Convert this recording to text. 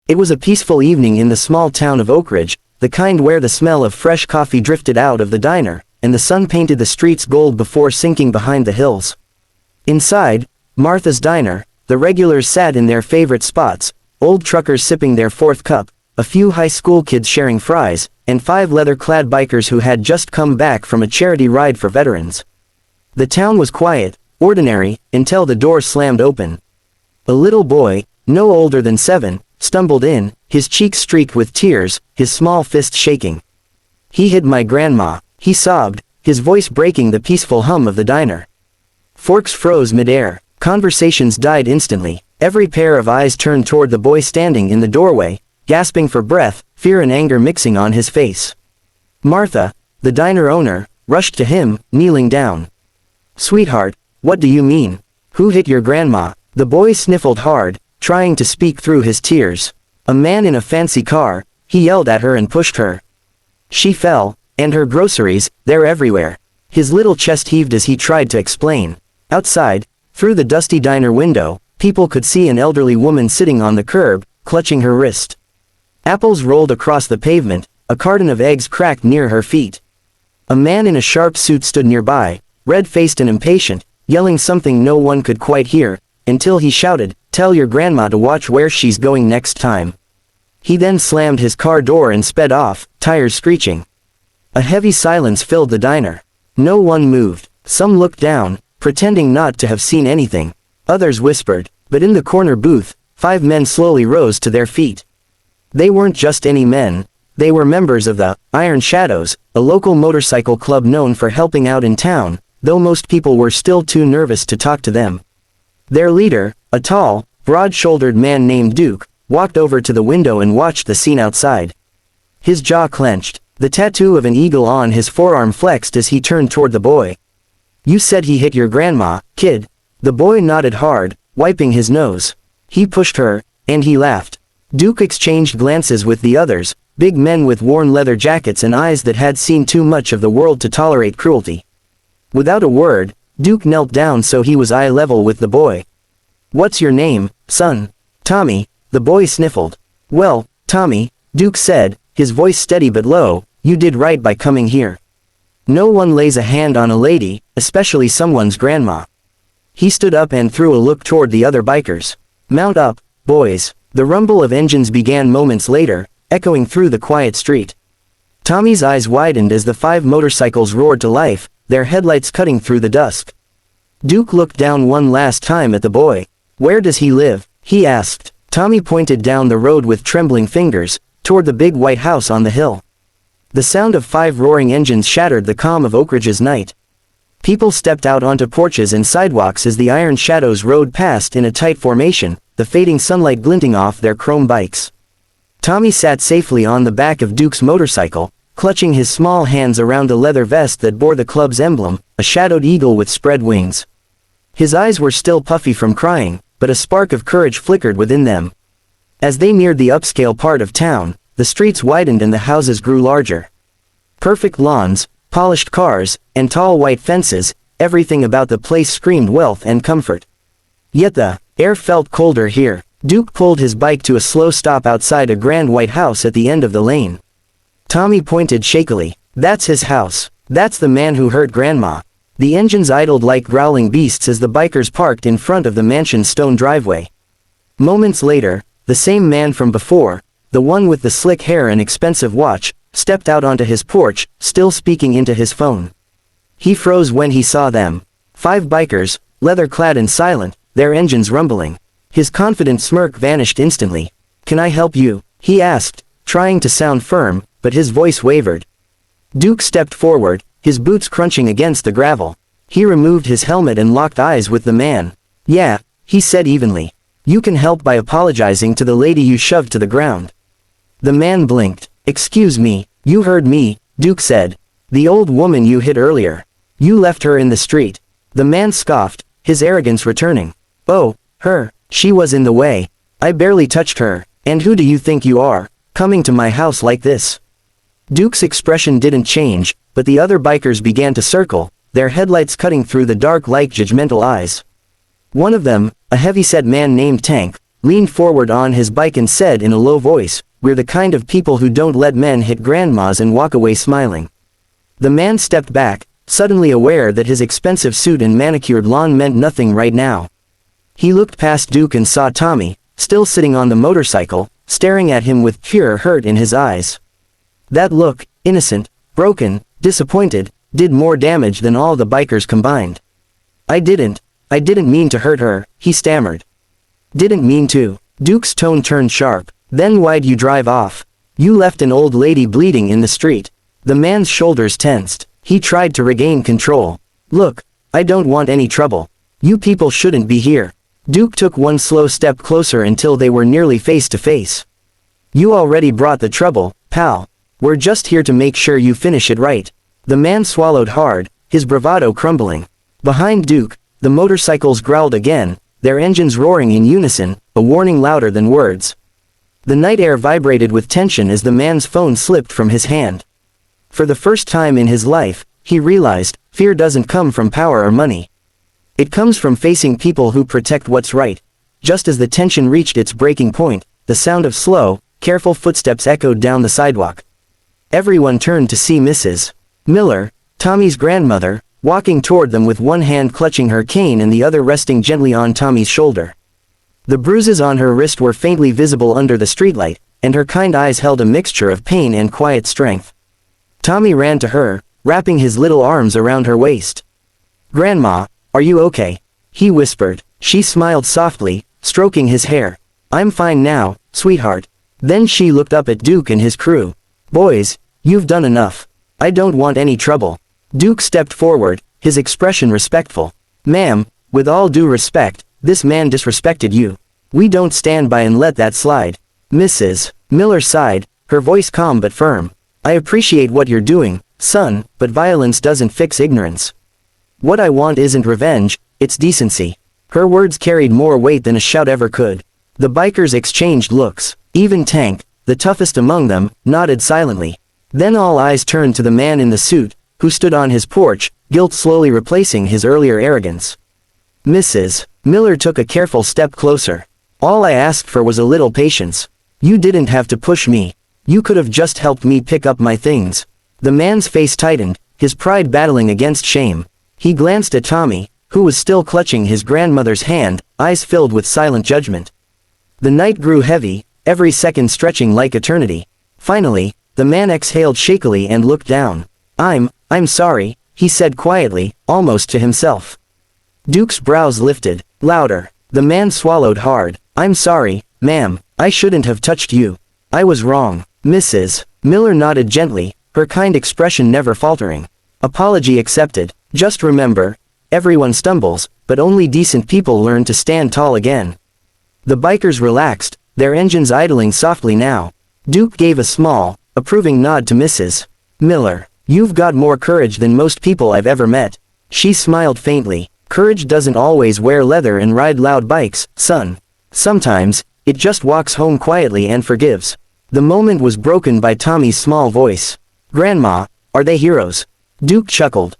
It was a peaceful evening in the small town of Oak Ridge, the kind where the smell of fresh coffee drifted out of the diner, and the sun painted the streets gold before sinking behind the hills. Inside Martha's diner, the regulars sat in their favorite spots, old truckers sipping their fourth cup, a few high school kids sharing fries, and 5 leather-clad bikers who had just come back from a charity ride for veterans. The town was quiet, ordinary, until the door slammed open. A little boy, no older than 7, stumbled in, his cheeks streaked with tears, his small fist shaking. "He hit my grandma," he sobbed, his voice breaking the peaceful hum of the diner. Forks froze mid-air, conversations died instantly, every pair of eyes turned toward the boy standing in the doorway, gasping for breath, fear and anger mixing on his face. Martha, the diner owner, rushed to him, kneeling down. "Sweetheart, what do you mean? Who hit your grandma?" The boy sniffled hard, trying to speak through his tears. "A man in a fancy car," he yelled at her and pushed her. She fell, and her groceries, they're everywhere. His little chest heaved as he tried to explain. Outside, through the dusty diner window, people could see an elderly woman sitting on the curb, clutching her wrist. Apples rolled across the pavement, a carton of eggs cracked near her feet. A man in a sharp suit stood nearby, red-faced and impatient, yelling something no one could quite hear, until he shouted, "Tell your grandma to watch where she's going next time." He then slammed his car door and sped off, tires screeching. A heavy silence filled the diner. No one moved. Some looked down, pretending not to have seen anything. Others whispered, but in the corner booth, 5 men slowly rose to their feet. They weren't just any men, they were members of the Iron Shadows, a local motorcycle club known for helping out in town, though most people were still too nervous to talk to them. Their leader, a tall, broad-shouldered man named Duke, walked over to the window and watched the scene outside. His jaw clenched, the tattoo of an eagle on his forearm flexed as he turned toward the boy. "You said he hit your grandma, kid." The boy nodded hard, wiping his nose. "He pushed her, and he laughed." Duke exchanged glances with the others, big men with worn leather jackets and eyes that had seen too much of the world to tolerate cruelty. Without a word, Duke knelt down so he was eye level with the boy. "What's your name, son?" "Tommy," the boy sniffled. "Well, Tommy," Duke said, his voice steady but low, "you did right by coming here. No one lays a hand on a lady, especially someone's grandma." He stood up and threw a look toward the other bikers. "Mount up, boys." The rumble of engines began moments later, echoing through the quiet street. Tommy's eyes widened as the 5 motorcycles roared to life, their headlights cutting through the dusk. Duke looked down one last time at the boy. "Where does he live?" he asked. Tommy pointed down the road with trembling fingers, toward the big white house on the hill. The sound of 5 roaring engines shattered the calm of Oak Ridge's night. People stepped out onto porches and sidewalks as the Iron Shadows rode past in a tight formation, the fading sunlight glinting off their chrome bikes. Tommy sat safely on the back of Duke's motorcycle, clutching his small hands around a leather vest that bore the club's emblem, a shadowed eagle with spread wings. His eyes were still puffy from crying, but a spark of courage flickered within them. As they neared the upscale part of town, the streets widened and the houses grew larger. Perfect lawns, polished cars, and tall white fences, everything about the place screamed wealth and comfort. Yet the air felt colder here. Duke pulled his bike to a slow stop outside a grand white house at the end of the lane. Tommy pointed shakily. "That's his house. That's the man who hurt Grandma." The engines idled like growling beasts as the bikers parked in front of the mansion's stone driveway. Moments later, the same man from before, the one with the slick hair and expensive watch, stepped out onto his porch, still speaking into his phone. He froze when he saw them. 5 bikers, leather-clad and silent, their engines rumbling. His confident smirk vanished instantly. "Can I help you?" he asked, trying to sound firm, but his voice wavered. Duke stepped forward, his boots crunching against the gravel. He removed his helmet and locked eyes with the man. "Yeah," he said evenly. "You can help by apologizing to the lady you shoved to the ground." The man blinked. "Excuse me, you heard me," Duke said. "The old woman you hit earlier. You left her in the street." The man scoffed, his arrogance returning. "Oh, her. She was in the way. I barely touched her. And who do you think you are, coming to my house like this?" Duke's expression didn't change, but the other bikers began to circle, their headlights cutting through the dark like judgmental eyes. One of them, a heavy-set man named Tank, leaned forward on his bike and said in a low voice, "We're the kind of people who don't let men hit grandmas and walk away smiling." The man stepped back, suddenly aware that his expensive suit and manicured lawn meant nothing right now. He looked past Duke and saw Tommy, still sitting on the motorcycle, staring at him with pure hurt in his eyes. That look, innocent, broken, disappointed, did more damage than all the bikers combined. I didn't mean to hurt her," he stammered. "Didn't mean to." Duke's tone turned sharp. "Then why'd you drive off? You left an old lady bleeding in the street." The man's shoulders tensed. He tried to regain control. "Look, I don't want any trouble. You people shouldn't be here." Duke took one slow step closer until they were nearly face to face. "You already brought the trouble, pal. We're just here to make sure you finish it right." The man swallowed hard, his bravado crumbling. Behind Duke, the motorcycles growled again, their engines roaring in unison, a warning louder than words. The night air vibrated with tension as the man's phone slipped from his hand. For the first time in his life, he realized, fear doesn't come from power or money. It comes from facing people who protect what's right. Just as the tension reached its breaking point, the sound of slow, careful footsteps echoed down the sidewalk. Everyone turned to see Mrs. Miller, Tommy's grandmother, walking toward them with one hand clutching her cane and the other resting gently on Tommy's shoulder. The bruises on her wrist were faintly visible under the streetlight, and her kind eyes held a mixture of pain and quiet strength. Tommy ran to her, wrapping his little arms around her waist. "Grandma, are you okay?" he whispered. She smiled softly, stroking his hair. "I'm fine now, sweetheart." Then she looked up at Duke and his crew. "Boys, you've done enough. I don't want any trouble." Duke stepped forward, his expression respectful. "Ma'am, with all due respect, this man disrespected you. We don't stand by and let that slide." Mrs. Miller sighed, her voice calm but firm. "I appreciate what you're doing, son, but violence doesn't fix ignorance. What I want isn't revenge, it's decency." Her words carried more weight than a shout ever could. The bikers exchanged looks. Even Tank, the toughest among them, nodded silently. Then all eyes turned to the man in the suit, who stood on his porch, guilt slowly replacing his earlier arrogance. Mrs. Miller took a careful step closer. "All I asked for was a little patience. You didn't have to push me. You could have just helped me pick up my things." The man's face tightened, his pride battling against shame. He glanced at Tommy, who was still clutching his grandmother's hand, eyes filled with silent judgment. The night grew heavy, every second stretching like eternity. Finally, the man exhaled shakily and looked down. I'm sorry," he said quietly, almost to himself. Duke's brows lifted. Louder. The man swallowed hard. "I'm sorry, ma'am, I shouldn't have touched you. I was wrong." Mrs. Miller nodded gently, her kind expression never faltering. "Apology accepted. Just remember, everyone stumbles, but only decent people learn to stand tall again." The bikers relaxed, their engines idling softly now. Duke gave a small, approving nod to Mrs. Miller. "You've got more courage than most people I've ever met." She smiled faintly. "Courage doesn't always wear leather and ride loud bikes, son. Sometimes, it just walks home quietly and forgives." The moment was broken by Tommy's small voice. "Grandma, are they heroes?" Duke chuckled.